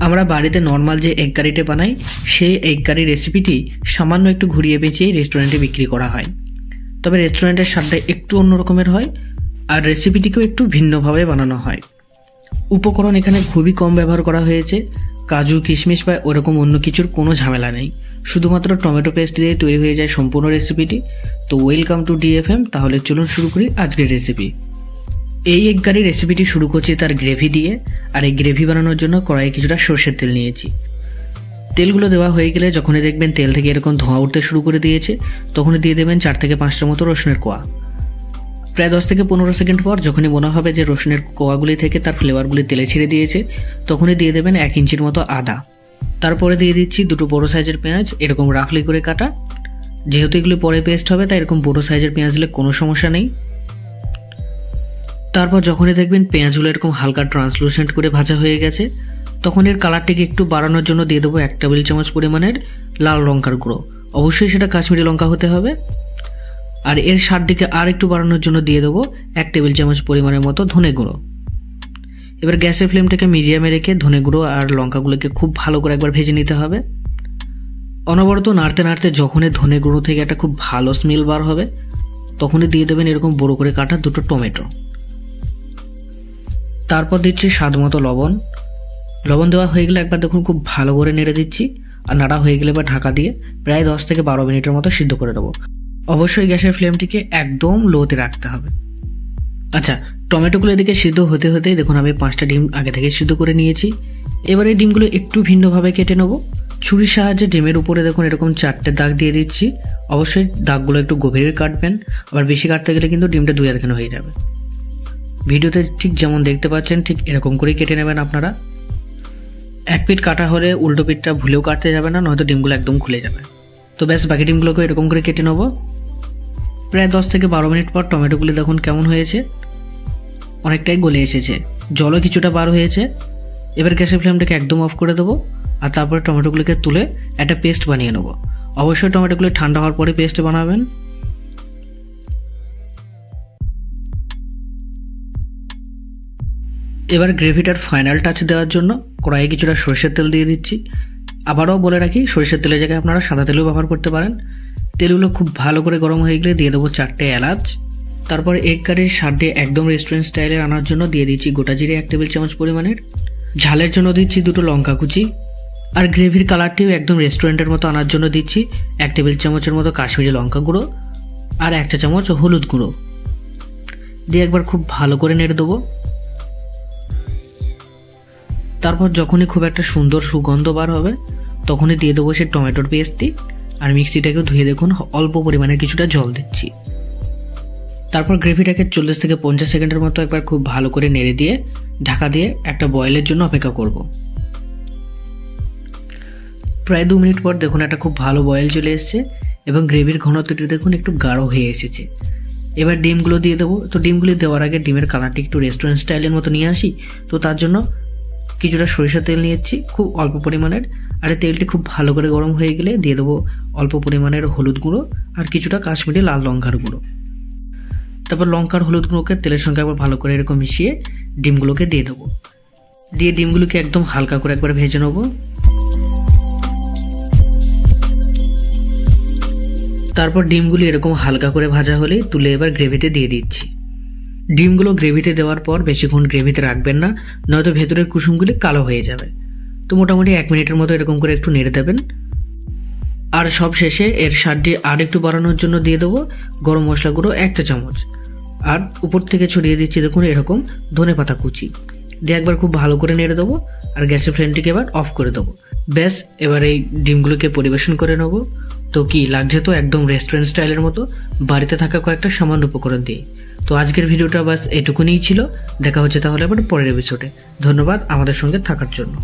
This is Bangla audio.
আমরা বাড়িতে নর্মাল যে এগ কারিটা বানাই সেই এগ কারি রেসিপিটি সামান্য একটু ঘুরিয়ে পেঁচিয়ে রেস্টুরেন্টে বিক্রি করা হয়। তবে রেস্টুরেন্টের স্বাদটা একটু অন্য রকমের হয় আর রেসিপিটিকেও একটু ভিন্নভাবে বানানো হয়। উপকরণ এখানে খুবই কম ব্যবহার করা হয়েছে। কাজু কিশমিশ বা ওরকম অন্য কিছুর কোনো ঝামেলা নেই, শুধুমাত্র টমেটো পেস্ট দিয়ে তৈরি হয়ে যায় সম্পূর্ণ রেসিপিটি। তো ওয়েলকাম টু ডিএফএম। তাহলে চলুন শুরু করি আজকের রেসিপি। এই এগ কারি রেসিপিটি শুরু করছি তার গ্রেভি দিয়ে। আর এই গ্রেভি বানানোর জন্য কড়াইয়ে কিছুটা সরষের তেল নিয়েছি। তেলগুলো দেওয়া হয়ে গেলে যখনই দেখবেন তেল থেকে এরকম ধোঁয়া উঠতে শুরু করে দিয়েছে, তখনই দিয়ে দেবেন 4 থেকে 5টার মতো রসুনের কোয়া। প্রায় 10 থেকে 15 সেকেন্ড পর যখনই মনে হবে যে রসুনের কোয়াগুলি থেকে তার ফ্লেভারগুলি তেলে ছেড়ে দিয়েছে, তখনই দিয়ে দেবেন 1 ইঞ্চির মতো আদা। তারপরে দিয়ে দিচ্ছি 2টো বড় সাইজের পেঁয়াজ, এরকম রাফলি করে কাটা। যেহেতু এগুলি পরে পেস্ট হবে তাই এরকম বড় সাইজের পেঁয়াজ দিলে কোনো সমস্যা নেই। তারপর যখনই দেখবেন পেঁয়াজগুলো এরকম হালকা ট্রান্সলুসেন্ট করে ভাজা হয়ে গেছে, তখন এর কালারটিকে একটু বাড়ানোর জন্য দিয়ে দেবো 1 টেবিল চামচ পরিমাণের লাল লঙ্কার গুঁড়ো। অবশ্যই সেটা কাশ্মীরি লঙ্কা হতে হবে। আর এর স্বাদটিকে আর একটু বাড়ানোর জন্য দিয়ে দেবো 1 টেবিল চামচ পরিমাণের মতো ধনে গুঁড়ো। এবার গ্যাসের ফ্লেমটাকে মিডিয়ামে রেখে ধনে গুঁড়ো আর লঙ্কাগুলোকে খুব ভালো করে একবার ভেজে নিতে হবে। অনবরত নাড়তে নাড়তে যখনই ধনে গুঁড়ো থেকে একটা খুব ভালো স্মেল বার হবে, তখনই দিয়ে দেবেন এরকম বড় করে কাটা 2টো টমেটো। তারপর দিচ্ছি স্বাদ মতো লবণ। লবণ দেওয়া হয়ে গেলে একবার দেখুন খুব ভালো করে নেড়ে দিচ্ছি। আর নাড়া হয়ে গেলে বা ঢাকা দিয়ে প্রায় 10 থেকে 12 মিনিটের মতো সিদ্ধ করে দেবো। অবশ্যই গ্যাসের ফ্লেমটিকে একদম লোতে রাখতে হবে। আচ্ছা, টমেটোগুলো এদিকে সিদ্ধ হতে হতেই দেখুন আমি 5টা ডিম আগে থেকে সিদ্ধ করে নিয়েছি। এবারে ডিমগুলো একটু ভিন্নভাবে কেটে নেবো। ছুরির সাহায্যে ডিমের উপরে দেখুন এরকম 4টে দাগ দিয়ে দিচ্ছি। অবশ্যই দাগগুলো একটু গভীরে কাটবেন, আবার বেশি কাটতে গেলে কিন্তু ডিমটা 2 আধখানা হয়ে যাবে। ভিডিওতে ঠিক যেমন দেখতে পাচ্ছেন ঠিক এরকম করেই কেটে নেবেন আপনারা। এক পিঠ কাটা হলে উল্টো পিঠটা ভুলেও কাটতে যাবে না, নয়তো ডিমগুলো একদম খুলে যাবে। তো ব্যাস বাকি ডিমগুলোকে এরকম করে কেটে নেবো। প্রায় 10 থেকে 12 মিনিট পর টমেটোগুলি দেখুন কেমন হয়েছে, অনেকটাই গলে এসেছে, জলও কিছুটা বার হয়েছে। এবার গ্যাসের ফ্লেমটাকে একদম অফ করে দেবো। আর তারপরে টমেটোগুলোকে তুলে একটা পেস্ট বানিয়ে নেবো। অবশ্যই টমেটোগুলো ঠান্ডা হওয়ার পরে পেস্ট বানাবেন। এবার গ্রেভিটার ফাইনাল টাচ দেওয়ার জন্য কড়াইয়ে কিছুটা সরষের তেল দিয়ে দিচ্ছি। আবারও বলে রাখি, সরষের তেলের জায়গায় আপনারা সাদা তেলও ব্যবহার করতে পারেন। তেলগুলো খুব ভালো করে গরম হয়ে গেলে দিয়ে দেবো 4টে এলাচ। তারপর এগ কারির স্বাদে একদম রেস্টুরেন্ট স্টাইলের আনার জন্য দিয়ে দিচ্ছি গোটা জিরে 1 টেবিল চামচ পরিমাণের। ঝালের জন্য দিচ্ছি 2টো লঙ্কা কুচি। আর গ্রেভির কালারটিও একদম রেস্টুরেন্টের মতো আনার জন্য দিচ্ছি 1 টেবিল চামচের মতো কাশ্মীরি লঙ্কা গুঁড়ো আর 1 চা চামচ হলুদ গুঁড়ো দিয়ে একবার খুব ভালো করে নেড়ে দেবো। তারপর যখনই খুব একটা সুন্দর সুগন্ধ বার হবে, তখনই দিয়ে দেবো সেই টমেটোর পেস্টটি। আর মিক্সিটাকেও ধুয়ে দেখুন অল্প পরিমাণে কিছুটা জল দিচ্ছি। তারপর গ্রেভিটাকে 40 থেকে 50 সেকেন্ডের মতো একবার খুব ভালো করে নেড়ে দিয়ে ঢাকা দিয়ে একটা বয়েলের জন্য অপেক্ষা করব। প্রায় 2 মিনিট পর দেখুন একটা খুব ভালো বয়েল চলে এসেছে এবং গ্রেভির ঘনত্বটি দেখুন একটু গাঢ় হয়ে এসেছে। এবার ডিমগুলো দিয়ে দেবো। তো ডিমগুলি দেওয়ার আগে ডিমের কালারটি একটু রেস্টুরেন্ট স্টাইলের মতো নিয়ে আসি। তো তার জন্য কিছুটা সরিষার তেল নিয়েছি খুব অল্প পরিমাণের। আর এই তেলটি খুব ভালো করে গরম হয়ে গেলে দিয়ে দেবো অল্প পরিমাণের হলুদ গুঁড়ো আর কিছুটা কাশ্মীরি লাল লঙ্কার গুঁড়ো। তারপর লঙ্কার হলুদ গুঁড়োকে তেলের সঙ্গে একবার ভালো করে এরকম মিশিয়ে ডিমগুলোকে দিয়ে দেবো। দিয়ে ডিমগুলোকে একদম হালকা করে একবার ভেজে নেবো। তারপর ডিমগুলি এরকম হালকা করে ভাজা হলেই তুলে এবার গ্রেভিতে দিয়ে দিচ্ছি। ডিমগুলো গ্রেভিতে দেওয়ার পর বেশিক্ষণ গ্রেভিতে রাখবেন না, নয়তো ভেতরের কুসুমগুলি কালো হয়ে যাবে। তো মোটামুটি 1 মিনিটের মতো এরকম করে একটু নেড়ে দেবেন। আর সব শেষে এর স্বাদটি আর একটু বাড়ানোর জন্য দিয়ে দেবো গরম মশলা গুঁড়ো 1 চা চামচ। আর উপর থেকে ছড়িয়ে দিচ্ছি দেখুন এরকম ধনেপাতা কুচি দিয়ে একবার খুব ভালো করে নেড়ে দেবো। আর গ্যাসের ফ্লেমটিকে এবার অফ করে দেবো। ব্যাস এবার এই ডিমগুলোকে পরিবেশন করে নেবো। তো কি লাগছে তো একদম রেস্টুরেন্ট স্টাইলের মতো বাড়িতে থাকা কয়েকটা সামান্য উপকরণ দিয়ে। তো আজকের ভিডিওটা বাস এটুকুনিই ছিল। দেখা হচ্ছে তাহলে আবার পরের এপিসোডে। ধন্যবাদ আমাদের সঙ্গে থাকার জন্য।